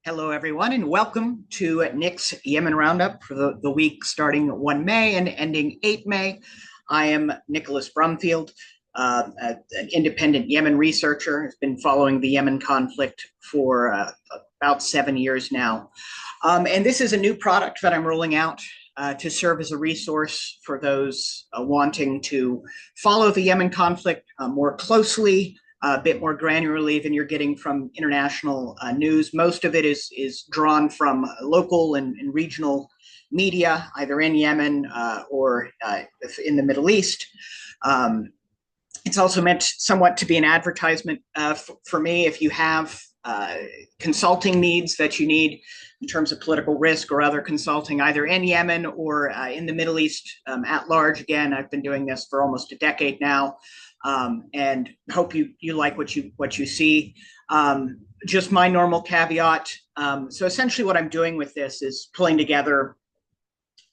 Hello, everyone, and welcome to Nick's Yemen Roundup for the week starting 1 May and ending 8 May. I am Nicholas Brumfield, an independent Yemen researcher. I've been following the Yemen conflict for about 7 years now. And this is a new product that I'm rolling out to serve as a resource for those wanting to follow the Yemen conflict more closely, a bit more granularly than you're getting from international news. Most of it is drawn from local and regional media, either in Yemen or in the Middle East. It's also meant somewhat to be an advertisement for me. If you have consulting needs that you need in terms of political risk or other consulting, either in Yemen or in the Middle East at large. Again, I've been doing this for almost a decade now. And hope you like what you see. Just my normal caveat. So essentially what I'm doing with this is pulling together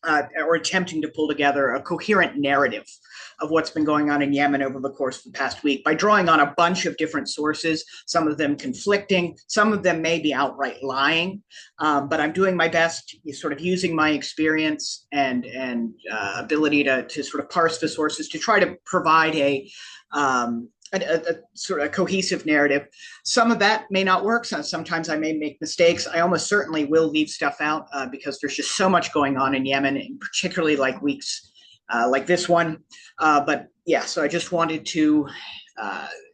or attempting to pull together a coherent narrative of what's been going on in Yemen over the course of the past week by drawing on a bunch of different sources, some of them conflicting, some of them may be outright lying, but I'm doing my best, sort of using my experience and ability to sort of parse the sources to try to provide a sort of cohesive narrative. Some of that may not work. Sometimes I may make mistakes. I almost certainly will leave stuff out because there's just so much going on in Yemen, and particularly like weeks like this one. But yeah, so I just wanted to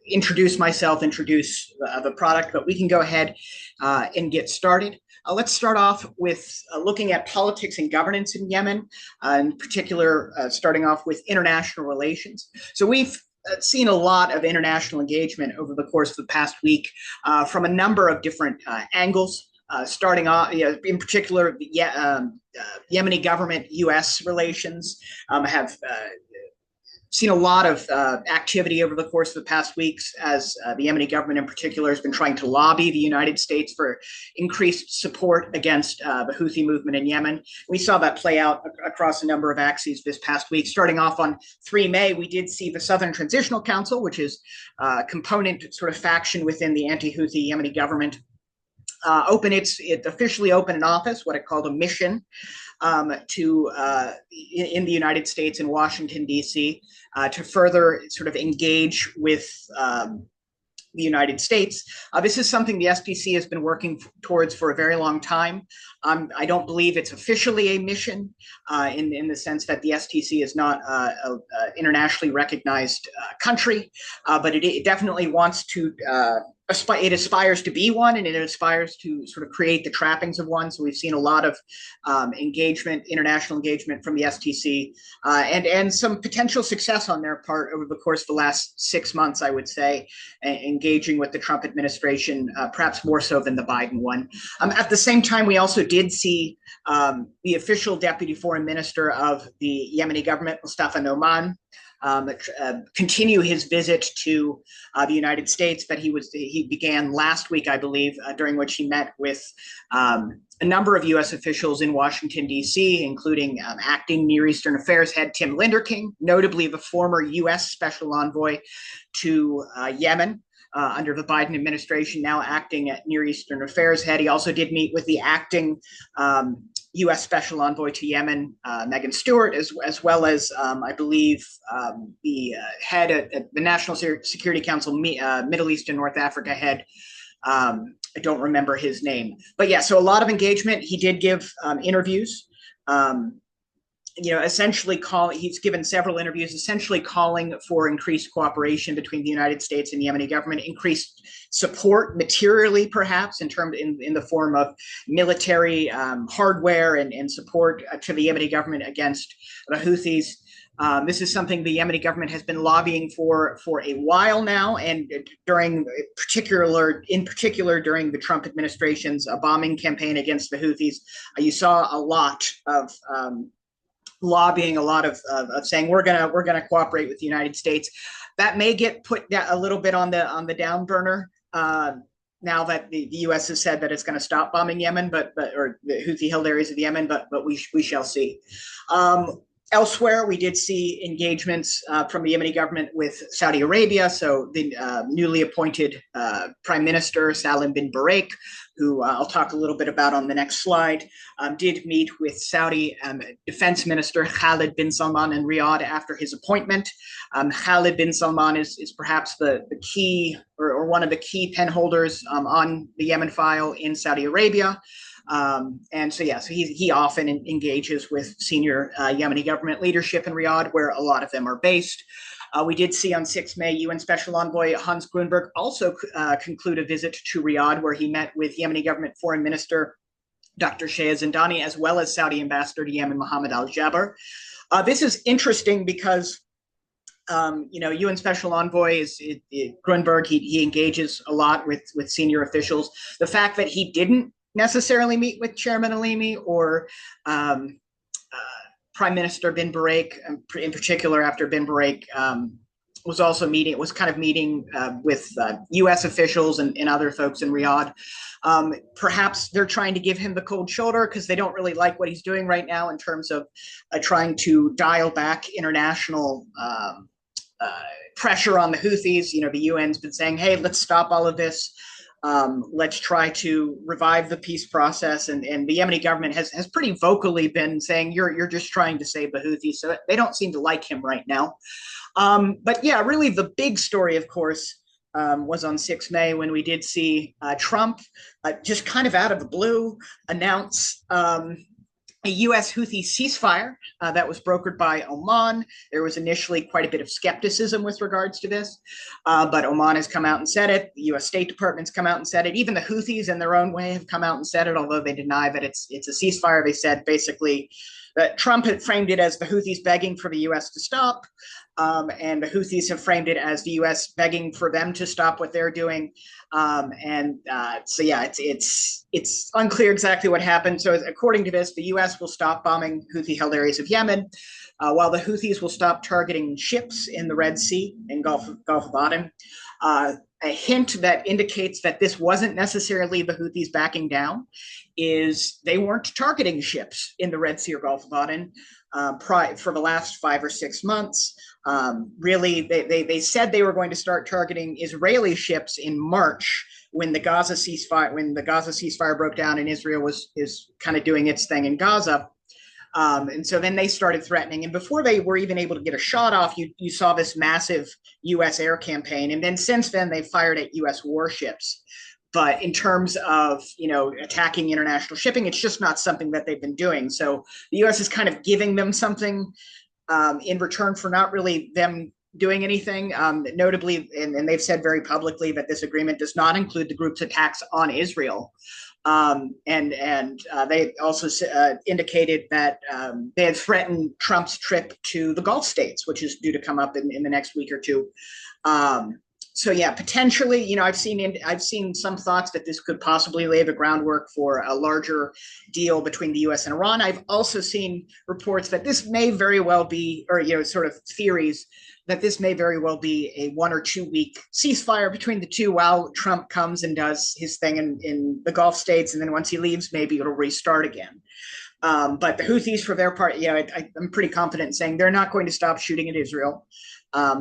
introduce myself, introduce the product, but we can go ahead and get started. Let's start off with looking at politics and governance in Yemen, in particular, starting off with international relations. So we've seen a lot of international engagement over the course of the past week from a number of different angles. Starting off, in particular, Yemeni government-U.S. relations have seen a lot of activity over the course of the past weeks as the Yemeni government in particular has been trying to lobby the United States for increased support against the Houthi movement in Yemen. We saw that play out across a number of axes this past week. Starting off on 3 May, we did see the Southern Transitional Council, which is a component sort of faction within the anti-Houthi Yemeni government, it officially opened an office, what it called a mission, in the United States in Washington, D.C., to further sort of engage with the United States. This is something the STC has been working towards for a very long time. I don't believe it's officially a mission in the sense that the STC is not an internationally recognized country, but it definitely wants to it aspires to be one, and it aspires to sort of create the trappings of one. So we've seen a lot of international engagement from the STC, and some potential success on their part over the course of the last 6 months, I would say, engaging with the Trump administration, perhaps more so than the Biden one. At the same time, we also did see the official deputy foreign minister of the Yemeni government, Mustafa Noman, continue his visit to the United States that he began last week, I believe, during which he met with a number of U.S. officials in Washington, D.C., including acting Near Eastern Affairs head Tim Linderking, notably the former U.S. special envoy to Yemen under the Biden administration, now acting at Near Eastern Affairs head. He also did meet with the acting U.S. Special Envoy to Yemen, Megan Stewart, as well as, I believe, the head at the National Security Council, Middle East and North Africa head. I don't remember his name. But yeah, so a lot of engagement. He did give interviews. Essentially he's given several interviews, essentially calling for increased cooperation between the United States and the Yemeni government, increased support materially, perhaps in the form of military hardware and support to the Yemeni government against the Houthis. This is something the Yemeni government has been lobbying for a while now, and in particular during the Trump administration's bombing campaign against the Houthis, you saw a lot of lobbying, a lot of saying we're gonna cooperate with the United States. That may get put a little bit on the down burner now that the U.S. has said that it's going to stop bombing Yemen, or the Houthi-held areas of Yemen, but we shall see. Elsewhere, we did see engagements from the Yemeni government with Saudi Arabia. So the newly appointed Prime Minister, Salim bin Barak, who I'll talk a little bit about on the next slide, did meet with Saudi Defense Minister Khalid bin Salman in Riyadh after his appointment. Khalid bin Salman is perhaps the key or one of the key penholders on the Yemen file in Saudi Arabia. And so, yeah, so he often engages with senior Yemeni government leadership in Riyadh, where a lot of them are based. We did see on 6 May, UN Special Envoy Hans Grunberg also conclude a visit to Riyadh, where he met with Yemeni government Foreign Minister Dr. Shea Zindani, as well as Saudi Ambassador to Yemen, Mohammed Al-Jaber. This is interesting because UN Special Envoy Grunberg. He engages a lot with senior officials. The fact that he didn't necessarily meet with Chairman Alimi or Prime Minister bin Barak, in particular after bin Barak was kind of meeting with U.S. officials and other folks in Riyadh. Perhaps they're trying to give him the cold shoulder because they don't really like what he's doing right now in terms of trying to dial back international pressure on the Houthis. The UN's been saying, hey, let's stop all of this. Let's try to revive the peace process, and the Yemeni government has pretty vocally been saying you're just trying to save the Houthis, so they don't seem to like him right now. But yeah, really the big story, of course, was on 6 May when we did see Trump just kind of out of the blue announce a U.S. Houthi ceasefire that was brokered by Oman. There was initially quite a bit of skepticism with regards to this, but Oman has come out and said it. The U.S. State Department's come out and said it. Even the Houthis, in their own way, have come out and said it, although they deny that it's a ceasefire. They said basically that Trump had framed it as the Houthis begging for the U.S. to stop, and the Houthis have framed it as the U.S. begging for them to stop what they're doing. So yeah, it's unclear exactly what happened. So according to this, the U.S. will stop bombing Houthi-held areas of Yemen, while the Houthis will stop targeting ships in the Red Sea and Gulf of Aden. A hint that indicates that this wasn't necessarily the Houthis backing down is they weren't targeting ships in the Red Sea or Gulf of Aden for the last 5 or 6 months. Really, they said they were going to start targeting Israeli ships in March when the Gaza ceasefire broke down and Israel is kind of doing its thing in Gaza. And so then they started threatening. And before they were even able to get a shot off, you saw this massive U.S. air campaign. And then since then, they fired at U.S. warships. But in terms of, attacking international shipping, it's just not something that they've been doing. So the U.S. is kind of giving them something in return for not really them doing anything. Notably, and they've said very publicly that this agreement does not include the group's attacks on Israel. And they also indicated that they had threatened Trump's trip to the Gulf states, which is due to come up in the next week or two. So yeah, potentially, I've seen some thoughts that this could possibly lay the groundwork for a larger deal between the U.S. and Iran. I've also seen reports that this may very well be, or sort of theories that this may very well be a 1 or 2 week ceasefire between the two while Trump comes and does his thing in the Gulf states, and then once he leaves, maybe it'll restart again. But the Houthis, for their part, I'm pretty confident in saying they're not going to stop shooting at Israel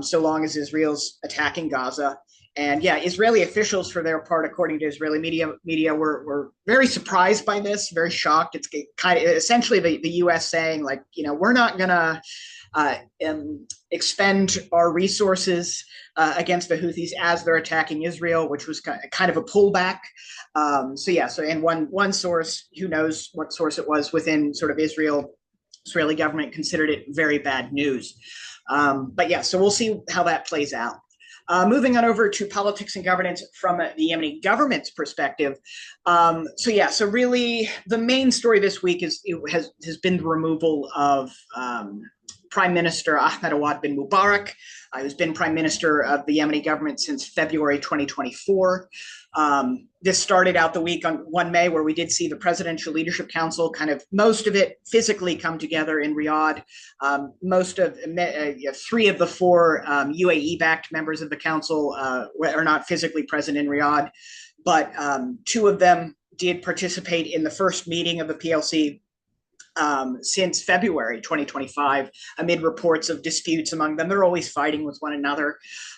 so long as Israel's attacking Gaza. And yeah, Israeli officials, for their part, according to Israeli media were very surprised by this, very shocked. It's kind of essentially the U.S. saying, like, we're not going to expend our resources against the Houthis as they're attacking Israel, which was kind of a pullback. And one source, who knows what source it was within sort of Israeli government, considered it very bad news. But yeah, so we'll see how that plays out. Moving on over to politics and governance from the Yemeni government's perspective. So really the main story this week has been the removal of Prime Minister Ahmed Awad bin Mubarak, who's been Prime Minister of the Yemeni government since February 2024. This started out the week on 1 May, where we did see the Presidential Leadership Council, kind of most of it physically come together in Riyadh. Most of 3 of the 4 UAE-backed members of the council are not physically present in Riyadh, but 2 of them did participate in the first meeting of the PLC. since February 2025, amid reports of disputes among them. They're always fighting with one another.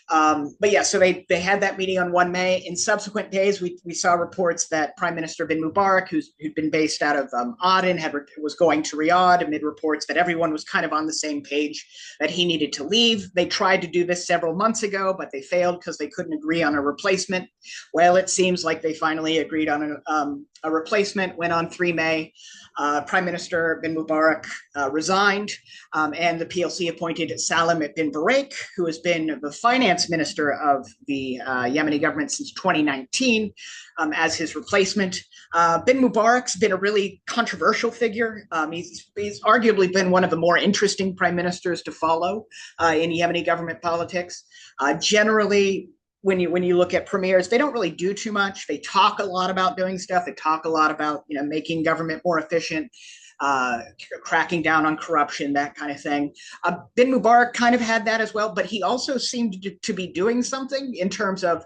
But yeah, so they had that meeting on 1 May. In subsequent days, we saw reports that Prime Minister bin Mubarak, who'd been based out of Aden, was going to Riyadh, amid reports that everyone was kind of on the same page that he needed to leave. They tried to do this several months ago, but they failed because they couldn't agree on a replacement. Well, it seems like they finally agreed on a replacement when on 3 May, Prime Minister bin Mubarak resigned, and the PLC appointed Salim bin Barak, who has been the finance minister of the Yemeni government since 2019, as his replacement. Bin Mubarak's been a really controversial figure. He's arguably been one of the more interesting prime ministers to follow in Yemeni government politics. Generally, when you look at premiers, they don't really do too much. They talk a lot about doing stuff. They talk a lot about making government more efficient, cracking down on corruption, that kind of thing. Bin Mubarak kind of had that as well, but he also seemed to be doing something in terms of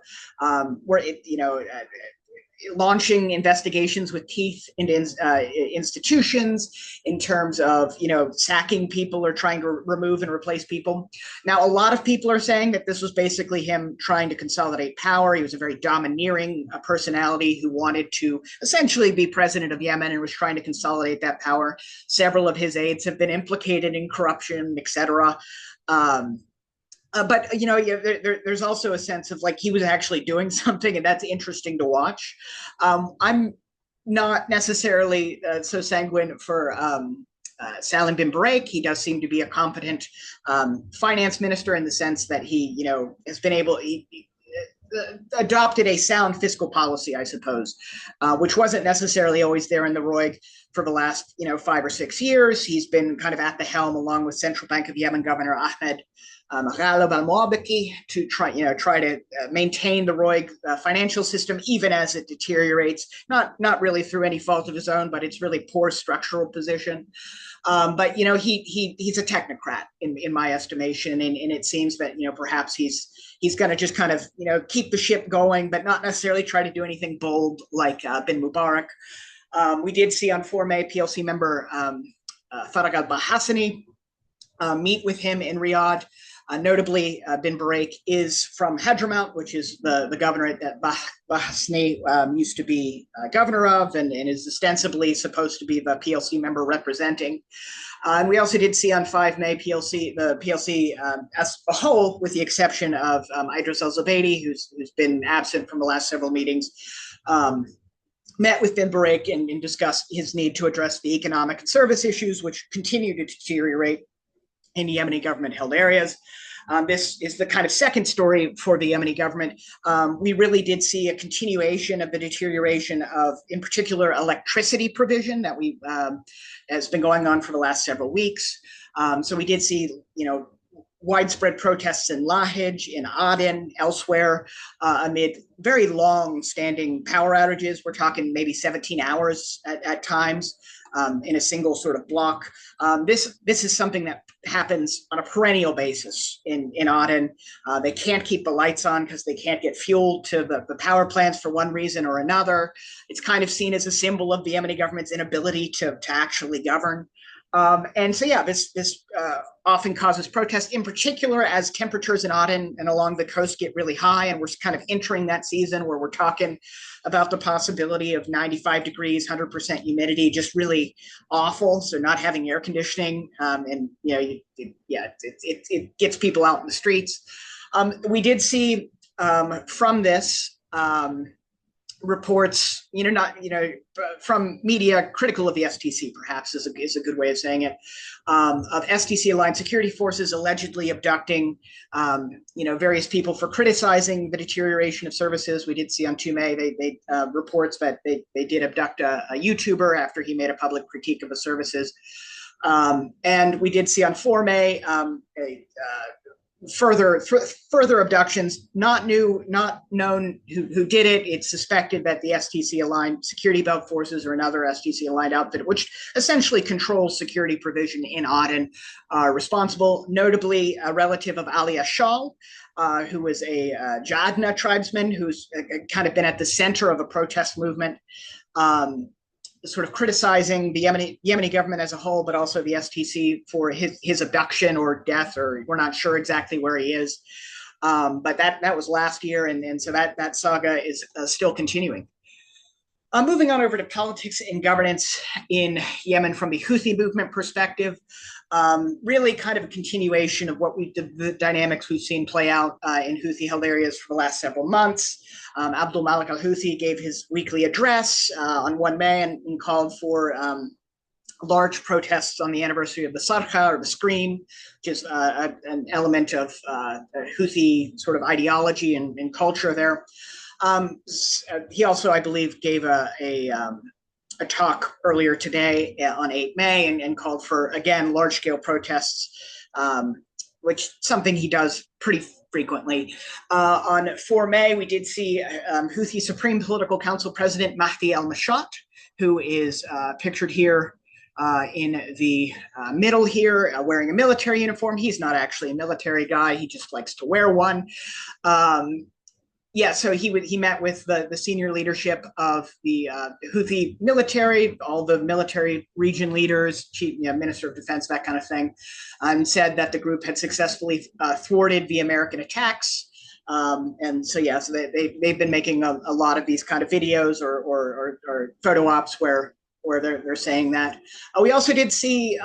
launching investigations with teeth into institutions, in terms of sacking people or trying to remove and replace people. Now, a lot of people are saying that this was basically him trying to consolidate power. He was a very domineering personality who wanted to essentially be president of Yemen and was trying to consolidate that power. Several of his aides have been implicated in corruption, etc. But there's also a sense of like he was actually doing something, and that's interesting to watch. I'm not necessarily so sanguine for Salim bin Barak. He does seem to be a competent finance minister in the sense that he has been able. He adopted a sound fiscal policy, I suppose, which wasn't necessarily always there in the ROIG for the last 5 or 6 years. He's been kind of at the helm along with Central Bank of Yemen Governor Ahmed Ghalib al-Muabaki to try to maintain the ROIG financial system, even as it deteriorates. Not really through any fault of his own, but it's really poor structural position. But he's a technocrat in my estimation, and it seems that perhaps he's going to just kind of keep the ship going, but not necessarily try to do anything bold like bin Mubarak. We did see on 4 May PLC member Farag al-Bahassani meet with him in Riyadh. Notably, bin Barak is from Hadramaut, which is the governorate that Bahassani used to be governor of, and is ostensibly supposed to be the PLC member representing. And we also did see on 5 May the PLC as a whole, with the exception of Idris al-Zubaydi, who's been absent from the last several meetings, met with bin Barak and discussed his need to address the economic and service issues, which continue to deteriorate in Yemeni government-held areas. This is the kind of second story for the Yemeni government. We really did see a continuation of the deterioration of, in particular, electricity provision that has been going on for the last several weeks. So we did see, widespread protests in Lahij, in Aden, elsewhere, amid very long-standing power outages. We're talking maybe 17 hours at times. In a single sort of block. This is something that happens on a perennial basis in Aden. They can't keep the lights on because they can't get fuel to the power plants for one reason or another. It's kind of seen as a symbol of the Yemeni government's inability to actually govern. And so, yeah, this often causes protests, in particular as temperatures in Aden and along the coast get really high, and we're kind of entering that season where we're talking about the possibility of 95 degrees, 100% humidity, just really awful. So not having air conditioning, and it gets people out in the streets. We did see from this. Reports, from media critical of the STC, perhaps is a good way of saying it, of STC-aligned security forces allegedly abducting, various people for criticizing the deterioration of services. We did see on 2 May, they reports that they did abduct a YouTuber after he made a public critique of the services. And we did see on 4 May, further abductions, not known who did it. It's suspected that the STC-aligned security belt forces or another STC-aligned outfit, which essentially controls security provision in Aden, are responsible. Notably, a relative of Ali Ashal, who was a Jadna tribesman who's kind of been at the center of a protest movement sort of criticizing the Yemeni government as a whole, but also the STC for his abduction or death, or we're not sure exactly where he is. But that was last year, and so that saga is still continuing. Moving on over to politics and governance in Yemen from the Houthi movement perspective, really kind of a continuation of the dynamics we've seen play out in Houthi-held areas for the last several months. Abdul Malik al-Houthi gave his weekly address on 1 May and called for large protests on the anniversary of the Sarkha, or the Scream, which is an element of Houthi sort of ideology and culture there. He also, I believe, gave a talk earlier today on 8 May and called for, again, large-scale protests, which something he does pretty frequently. On 4 May, we did see Houthi Supreme Political Council President Mahdi al-Mashat, who is pictured here in the middle here, wearing a military uniform. He's not actually a military guy. He just likes to wear one. So he met with the senior leadership of the Houthi military, all the military region leaders, chief minister of defense, that kind of thing, and said that the group had successfully thwarted the American attacks. So they've been making a lot of these kind of videos or photo ops where they're saying that. We also did see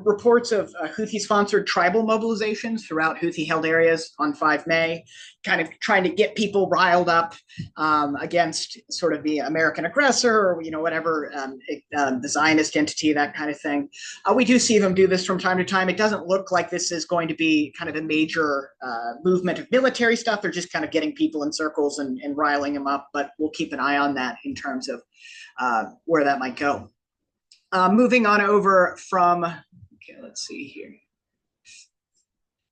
reports of Houthi-sponsored tribal mobilizations throughout Houthi-held areas on 5 May, kind of trying to get people riled up against sort of the American aggressor, or whatever, the Zionist entity, that kind of thing. We do see them do this from time to time. It doesn't look like this is going to be kind of a major movement of military stuff. They're just kind of getting people in circles and riling them up, but we'll keep an eye on that in terms of where that might go. Moving on over from, okay, let's see here.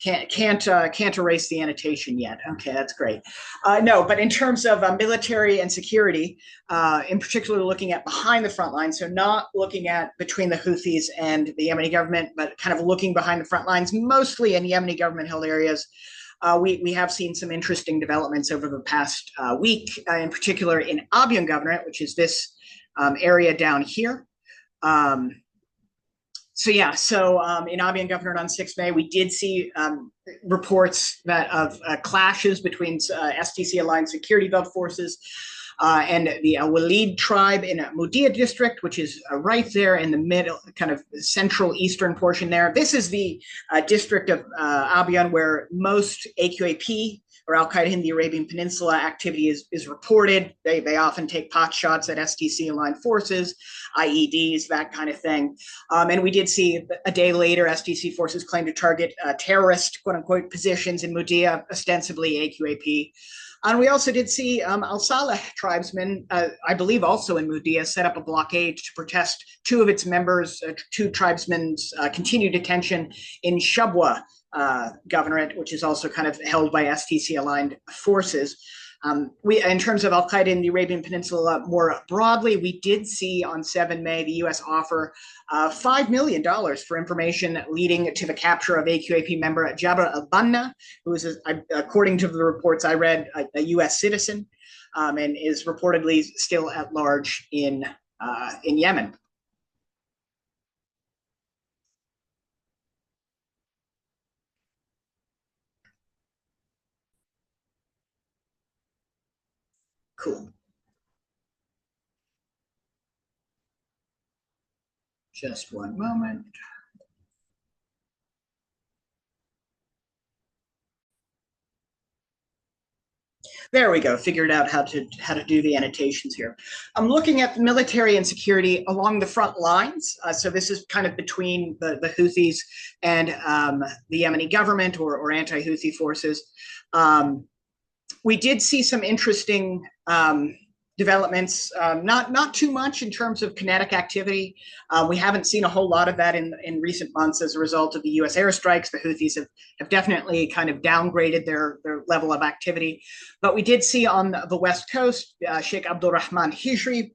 Can't erase the annotation yet. Okay, that's great. No, but in terms of military and security, in particular looking at behind the front lines, so not looking at between the Houthis and the Yemeni government, but kind of looking behind the front lines, mostly in Yemeni government-held areas. We have seen some interesting developments over the past week, in particular in Abiyan Governorate, which is this area down here. In Abiyan Governorate on 6 May, we did see reports of clashes between STC-aligned security belt forces and the Walid tribe in Mudia district, which is right there in the middle, kind of central eastern portion there. This is the district of Abiyan where most AQAP or Al-Qaeda in the Arabian Peninsula activity is reported. They often take pot shots at STC-aligned forces, IEDs, that kind of thing. And we did see a day later, STC forces claim to target terrorist, quote-unquote, positions in Mudia, ostensibly AQAP. And we also did see Al-Saleh tribesmen, I believe also in Mudia, set up a blockade to protest two of its members, two tribesmen's continued detention in Shabwa Governorate, which is also kind of held by STC-aligned forces. In terms of Al-Qaeda in the Arabian Peninsula more broadly, we did see on 7 May the U.S. offer $5 million for information leading to the capture of AQAP member Jabr al-Banna, who is, according to the reports I read, a U.S. citizen, and is reportedly still at large in Yemen. Cool. Just one moment. There we go. Figured out how to do the annotations here. I'm looking at the military and security along the front lines. So this is kind of between the Houthis and the Yemeni government or anti-Houthi forces. We did see some interesting developments, not too much in terms of kinetic activity. We haven't seen a whole lot of that in recent months as a result of the U.S. airstrikes. The Houthis have definitely kind of downgraded their level of activity. But we did see on the West Coast, Sheikh Abdulrahman Hijri,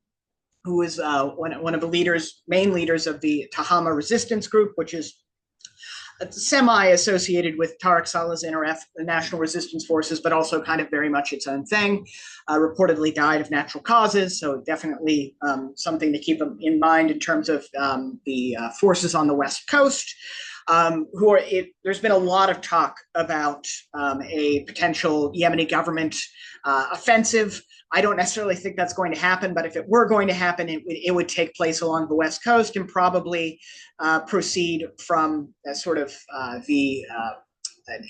who is one of the main leaders of the Tahama resistance group, which is semi-associated with Tariq Saleh's NRF, the National Resistance Forces, but also kind of very much its own thing. Reportedly died of natural causes, so definitely something to keep in mind in terms of the forces on the West Coast. There's been a lot of talk about a potential Yemeni government offensive. I don't necessarily think that's going to happen, but if it were going to happen, it would take place along the West Coast and probably proceed from sort of the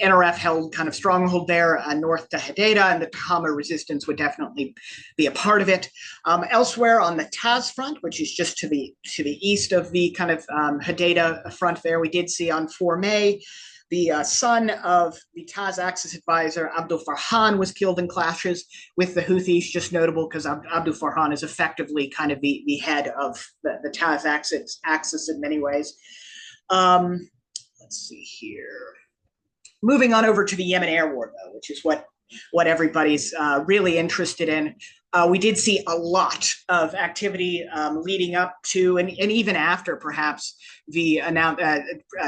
NRF held kind of stronghold there north to Hadeda, and the Tahama resistance would definitely be a part of it. Elsewhere on the Taz front, which is just to the east of the kind of Hadeda front there, we did see on 4 May, the son of the Taz Axis advisor, Abdul Farhan, was killed in clashes with the Houthis, just notable because Abdul Farhan is effectively kind of the head of the Taz Axis in many ways. Let's see here. Moving on over to the Yemen Air War, though, which is what everybody's really interested in. We did see a lot of activity leading up to and even after, perhaps, the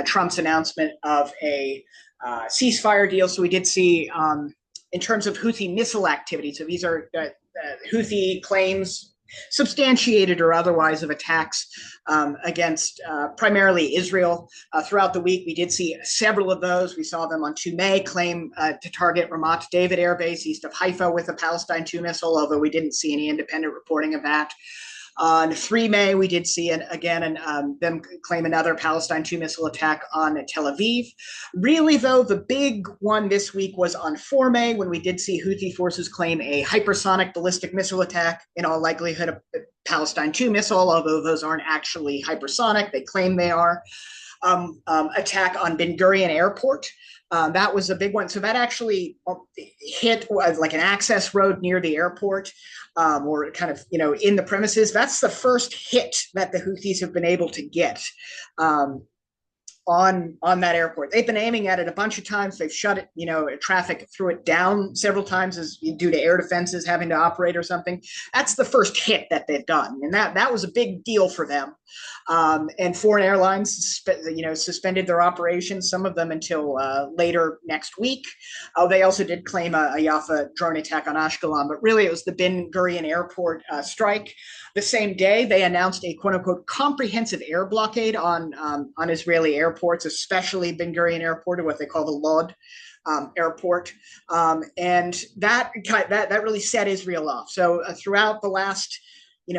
Trump's announcement of a ceasefire deal. So we did see, in terms of Houthi missile activity, so these are Houthi claims, substantiated or otherwise, of attacks against primarily Israel. Throughout the week, we did see several of those. We saw them on 2 May claim to target Ramat David Air Base east of Haifa with a Palestine 2 missile, although we didn't see any independent reporting of that. On 3 May, we did see them claim another Palestine 2 missile attack on Tel Aviv. Really, though, the big one this week was on 4 May, when we did see Houthi forces claim a hypersonic ballistic missile attack, in all likelihood a Palestine 2 missile, although those aren't actually hypersonic. They claim they are. Attack on Ben Gurion Airport. That was a big one. So that actually hit like an access road near the airport, or kind of, in the premises. That's the first hit that the Houthis have been able to get on that airport. They've been aiming at it a bunch of times. They've shut it, traffic through it down several times as due to air defenses having to operate or something. That's the first hit that they've done, and that was a big deal for them. And foreign airlines, suspended their operations, some of them until later next week. They also did claim a Jaffa drone attack on Ashkelon, but really it was the Ben Gurion Airport strike. The same day, they announced a quote-unquote comprehensive air blockade on Israeli airports, especially Ben Gurion Airport, or what they call the Lod airport, and that really set Israel off. So throughout the last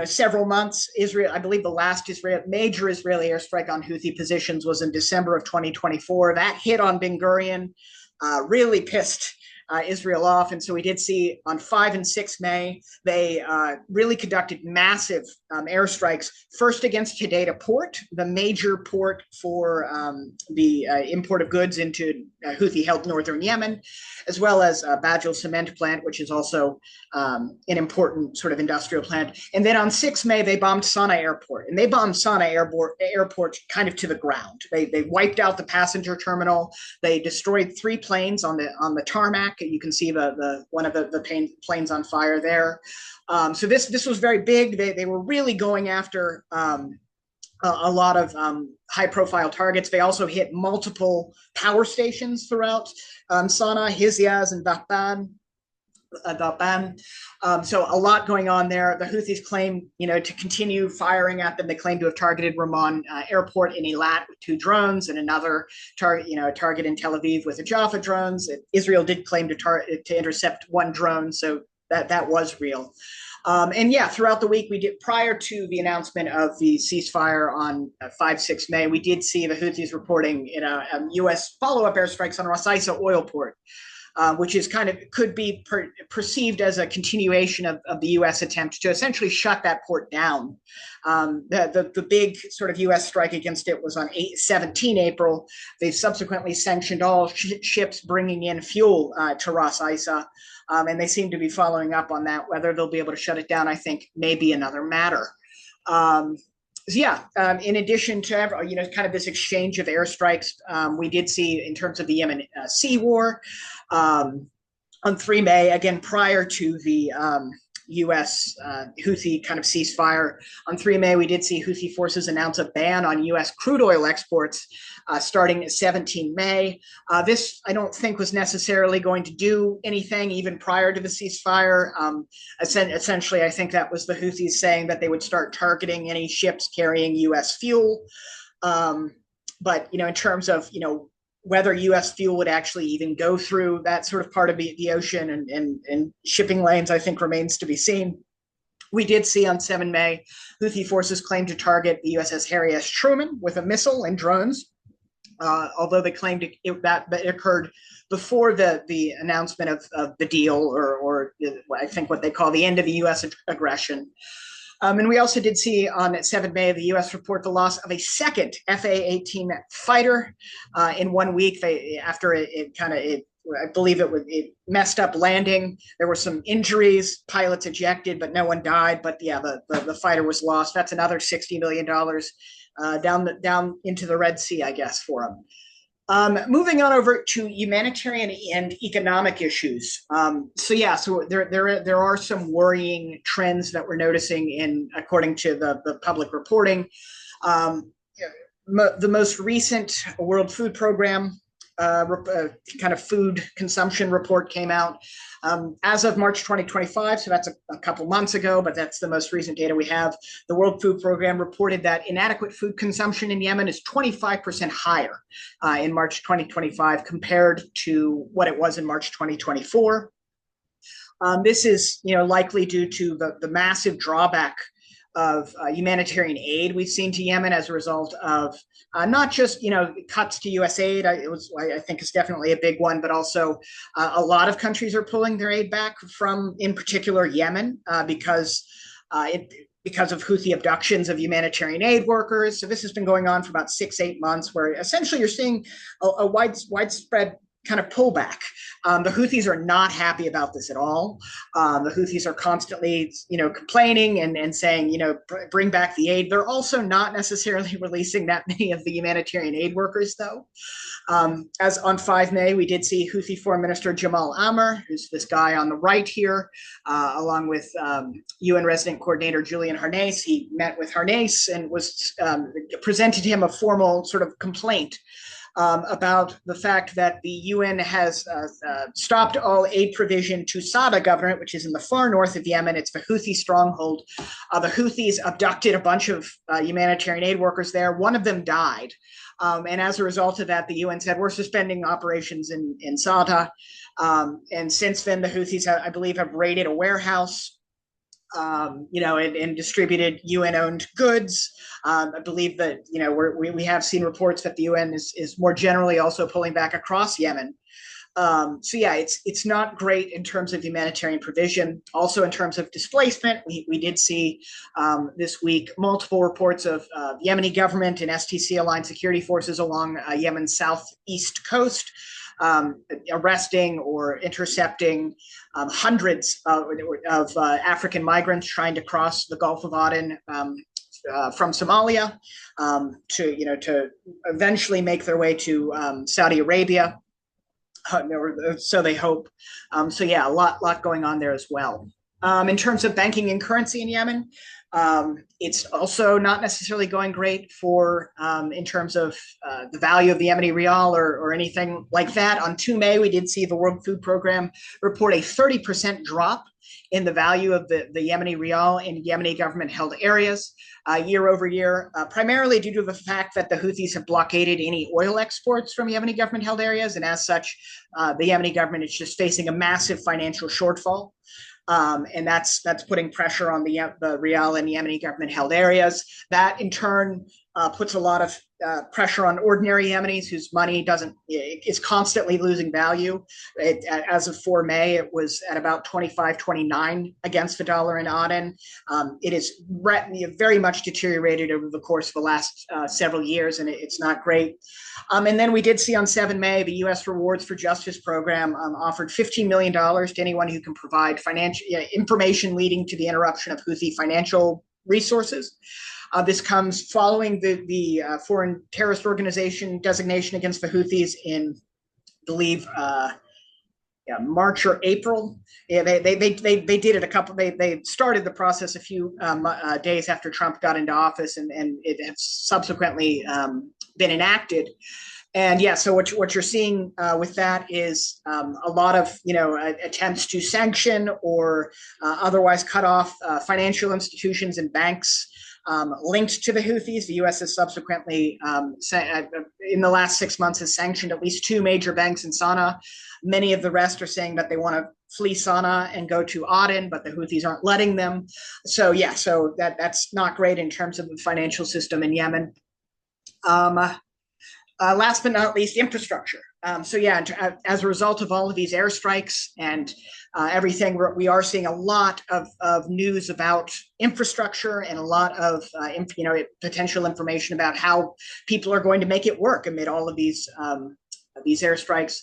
several months, Israel, I believe the last major Israeli airstrike on Houthi positions was in December of 2024. That hit on Ben Gurion really pissed Israel off. And so we did see on 5 and 6 May, they really conducted massive airstrikes, first against Hadeda Port, the major port for the import of goods into Houthi-held northern Yemen, as well as Bajil Cement Plant, which is also an important sort of industrial plant. And then on 6 May, they bombed Sana'a Airport, and they bombed Sana'a Airport kind of to the ground. They wiped out the passenger terminal. They destroyed 3 planes on the tarmac. You can see the one of the planes on fire there. So this was very big. They were really going after a lot of high-profile targets. They also hit multiple power stations throughout Sana'a, Hizyaz, and Dhahban. So a lot going on there. The Houthis claim, to continue firing at them. They claim to have targeted Ramon Airport in Eilat with 2 drones, and another target in Tel Aviv with the Jaffa drones. Israel did claim to intercept 1 drone, so that was real. And yeah, throughout the week, prior to the announcement of the ceasefire on 5-6 May, we did see the Houthis reporting in a U.S. follow-up airstrikes on Ras Isa oil port, which is could be perceived as a continuation of the U.S. attempt to essentially shut that port down. The big sort of U.S. strike against it was on 17 April. They've subsequently sanctioned all ships bringing in fuel to Ras Isa, and they seem to be following up on that. Whether they'll be able to shut it down, I think, may be another matter. In addition to kind of this exchange of airstrikes, we did see, in terms of the Yemen Sea War, on 3 May, again prior to the U.S. Houthi kind of ceasefire. On 3 May, we did see Houthi forces announce a ban on U.S. crude oil exports starting 17 May. This, I don't think, was necessarily going to do anything even prior to the ceasefire. Essentially, I think that was the Houthis saying that they would start targeting any ships carrying U.S. fuel. But, in terms of, whether U.S. fuel would actually even go through that sort of part of the ocean and shipping lanes, I think remains to be seen. We did see on 7 May, Houthi forces claimed to target the USS Harry S. Truman with a missile and drones, although they claimed that occurred before the announcement of the deal, or I think what they call the end of the U.S. aggression. And we also did see on 7 May, the U.S. report the loss of a second FA-18 fighter in 1 week. After I believe it messed up landing. There were some injuries, pilots ejected, but no one died. But yeah, the fighter was lost. That's another $60 million down into the Red Sea, I guess, for them. Moving on over to humanitarian and economic issues. So there are some worrying trends that we're noticing according to the public reporting. The most recent World Food Program kind of food consumption report came out as of March 2025. So that's a couple months ago, but that's the most recent data we have. The World Food Program reported that inadequate food consumption in Yemen is 25% higher in March 2025 compared to what it was in March 2024. This is likely due to the massive drawback of humanitarian aid we've seen to Yemen as a result of not just cuts to U.S. aid. I think it's definitely a big one, but also a lot of countries are pulling their aid back from, in particular, Yemen because of Houthi abductions of humanitarian aid workers. So this has been going on for about 6-8 months, where essentially you're seeing a widespread kind of pullback. The Houthis are not happy about this at all. The Houthis are constantly, complaining and saying, bring back the aid. They're also not necessarily releasing that many of the humanitarian aid workers, though. As on 5 May, we did see Houthi Foreign Minister Jamal Amr, who's this guy on the right here, along with UN Resident Coordinator Julian Harnais. He met with Harnais and was presented him a formal sort of complaint about the fact that the UN has stopped all aid provision to Sada Governorate, which is in the far north of Yemen. It's the Houthi stronghold. The Houthis abducted a bunch of humanitarian aid workers there. One of them died. And as a result of that, the UN said, we're suspending operations in Sada. And since then, the Houthis, I believe, have raided a warehouse, and distributed UN-owned goods. I believe that we have seen reports that the UN is more generally also pulling back across Yemen. It's not great in terms of humanitarian provision. Also, in terms of displacement, we did see this week multiple reports of Yemeni government and STC-aligned security forces along Yemen's southeast coast arresting or intercepting hundreds of African migrants trying to cross the Gulf of Aden from Somalia to eventually make their way to Saudi Arabia. So they hope. A lot going on there as well. In terms of banking and currency in Yemen, it's also not necessarily going great in terms of the value of the Yemeni rial or anything like that. On 2 May, we did see the World Food Program report a 30% drop in the value of the Yemeni rial in Yemeni government-held areas year over year, primarily due to the fact that the Houthis have blockaded any oil exports from Yemeni government-held areas. And as such, the Yemeni government is just facing a massive financial shortfall. And that's putting pressure on the rial and Yemeni government-held areas. That, in turn, puts a lot of pressure on ordinary Yemenis whose money is constantly losing value. As of 4 May, it was at about 25.29 against the dollar in Aden. It is very much deteriorated over the course of the last several years, and it's not great. And then we did see on 7 May, the U.S. Rewards for Justice program offered $15 million to anyone who can provide financial information leading to the interruption of Houthi financial resources. This comes following the foreign terrorist organization designation against the Houthis in, I believe, yeah, March or April. Yeah, they did it a couple. They started the process a few days after Trump got into office, and it has subsequently been enacted. And yeah, so what you're seeing with that is a lot of attempts to sanction or otherwise cut off financial institutions and banks linked to the Houthis. The U.S. has subsequently, in the last 6 months, has sanctioned at least two major banks in Sana'a. Many of the rest are saying that they want to flee Sana'a and go to Aden, but the Houthis aren't letting them. So yeah, so that's not great in terms of the financial system in Yemen. Last but not least, infrastructure. So yeah, as a result of all of these airstrikes and everything, we are seeing a lot of news about infrastructure and a lot of potential information about how people are going to make it work amid all of these airstrikes.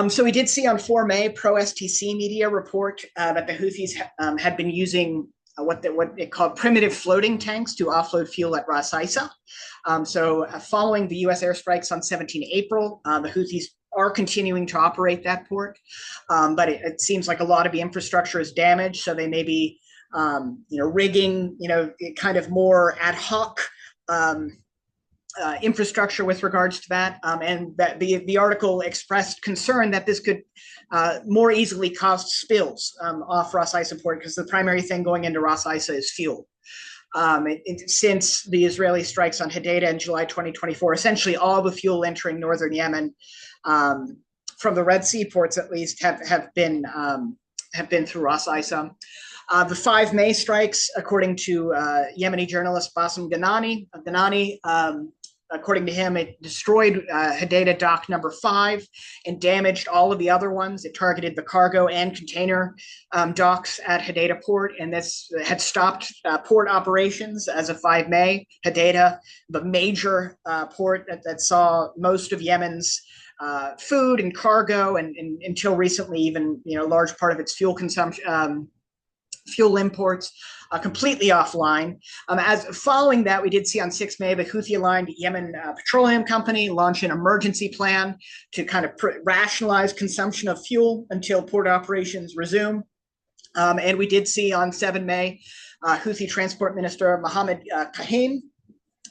So we did see on 4 May, pro-STC media report that the Houthis had been using what they called primitive floating tanks to offload fuel at Ras Isa. So following the U.S. airstrikes on 17 April, the Houthis are continuing to operate that port, but it seems like a lot of the infrastructure is damaged, so they may be rigging kind of more ad hoc infrastructure with regards to that, and that the article expressed concern that this could more easily cause spills off Ras Isa port, because the primary thing going into Ras Isa is fuel. Since the Israeli strikes on Hodeidah in July 2024, essentially all the fuel entering northern Yemen from the Red Sea ports, at least, have been through Ras Isa. The 5 May strikes, according to Yemeni journalist Bassem Ghanani, according to him, it destroyed Hodeidah dock number 5 and damaged all of the other ones. It targeted the cargo and container docks at Hodeidah port, and this had stopped port operations as of 5 May. Hodeidah, the major port that saw most of Yemen's food and cargo, and until recently, even a large part of its fuel consumption. Fuel imports completely offline. As following that, we did see on 6 May the Houthi-aligned Yemen Petroleum Company launch an emergency plan to kind of rationalize consumption of fuel until port operations resume. And we did see on 7 May Houthi Transport Minister Mohammed Kahim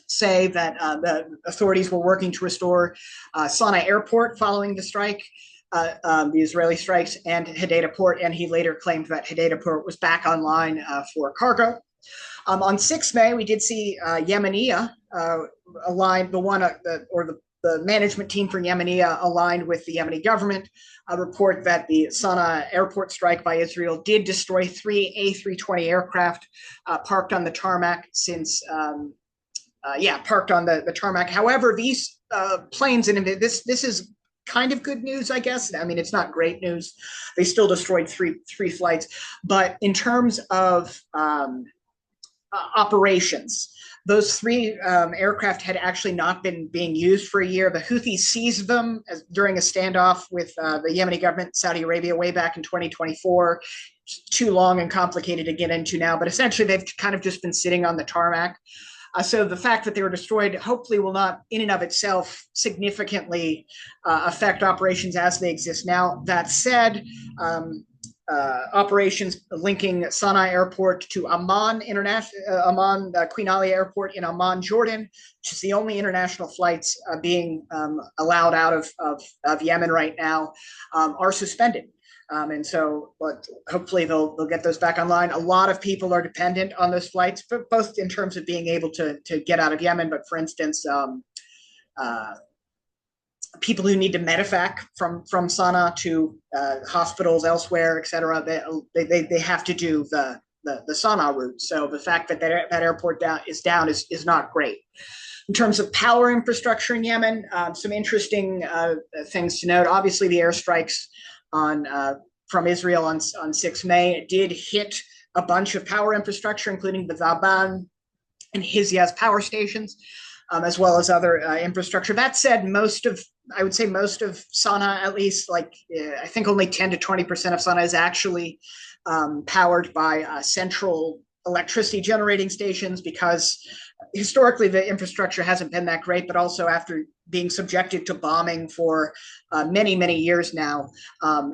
say that the authorities were working to restore Sana'a Airport following the strike. The Israeli strikes and Hodeidah port, and he later claimed that Hodeidah port was back online for cargo. On 6 May, we did see Yemen aligned, the management team for Yemen aligned with the Yemeni government, report that the Sana'a airport strike by Israel did destroy 3 A320 aircraft parked on the tarmac parked on the tarmac. However, these planes, and this is kind of good news, I guess. I mean, it's not great news. They still destroyed three flights, but in terms of operations, those 3 aircraft had actually not been being used for a year. The Houthis seized them during a standoff with the Yemeni government, Saudi Arabia, way back in 2024. It's too long and complicated to get into now, but essentially they've kind of just been sitting on the tarmac. So the fact that they were destroyed hopefully will not, in and of itself, significantly affect operations as they exist now. That said, operations linking Sana'a Airport to Amman Queen Ali Airport in Amman, Jordan, which is the only international flights being allowed out of Yemen right now, are suspended. And so hopefully they'll get those back online. A lot of people are dependent on those flights, both in terms of being able to get out of Yemen, but for instance, people who need to medevac from Sana'a to hospitals elsewhere, et cetera, they have to do the Sana'a route. So the fact that that airport is down is not great. In terms of power infrastructure in Yemen, some interesting things to note. Obviously, the airstrikes from Israel on 6 May did hit a bunch of power infrastructure, including the Zaban and Hizyaz power stations, as well as other infrastructure. That said, I would say most of Sana'a, at least, I think only 10 to 20% of Sana'a is actually powered by central electricity generating stations because historically the infrastructure hasn't been that great, but also after being subjected to bombing for many, many years now,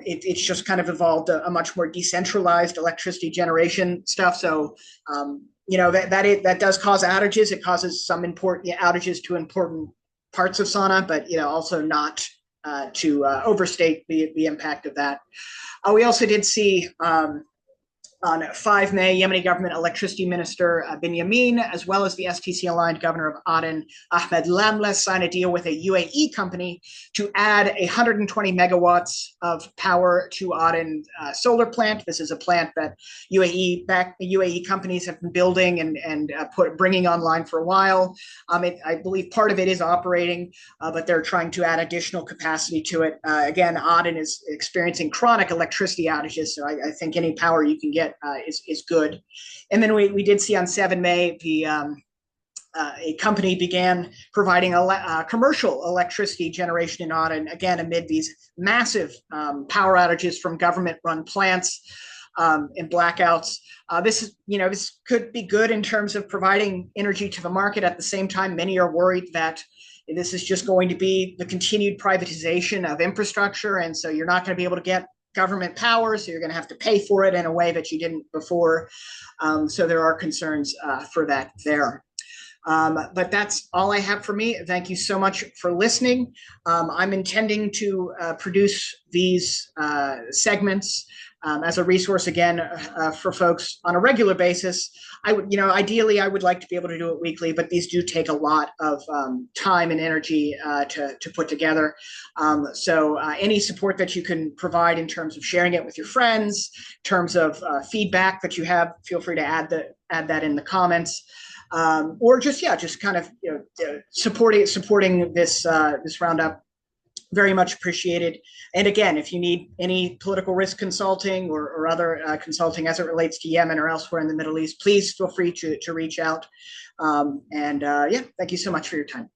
it's just kind of evolved a much more decentralized electricity generation stuff. So, that does cause outages. It causes some important outages to important parts of Sana'a, but also not to overstate the impact of that. We also did see on 5 May, Yemeni government electricity minister bin Yamin, as well as the STC-aligned governor of Aden, Ahmed Lamles, signed a deal with a UAE company to add 120 megawatts of power to Aden solar plant. This is a plant that UAE companies have been building and bringing online for a while. I believe part of it is operating, but they're trying to add additional capacity to it. Again, Aden is experiencing chronic electricity outages, so I think any power you can get is good. And then we did see on 7 May, a company began providing commercial electricity generation in Aden, again, amid these massive power outages from government-run plants and blackouts. This could be good in terms of providing energy to the market. At the same time, many are worried that this is just going to be the continued privatization of infrastructure, and so you're not going to be able to get government power, so you're going to have to pay for it in a way that you didn't before. So there are concerns for that there. But that's all I have for me. Thank you so much for listening. I'm intending to produce these segments as a resource again for folks on a regular basis. Ideally, I would like to be able to do it weekly, but these do take a lot of time and energy to put together. So any support that you can provide in terms of sharing it with your friends, in terms of feedback that you have, feel free to add that in the comments. Or just kind of supporting this roundup. Very much appreciated. And again, if you need any political risk consulting or other consulting as it relates to Yemen or elsewhere in the Middle East, please feel free to reach out. Thank you so much for your time.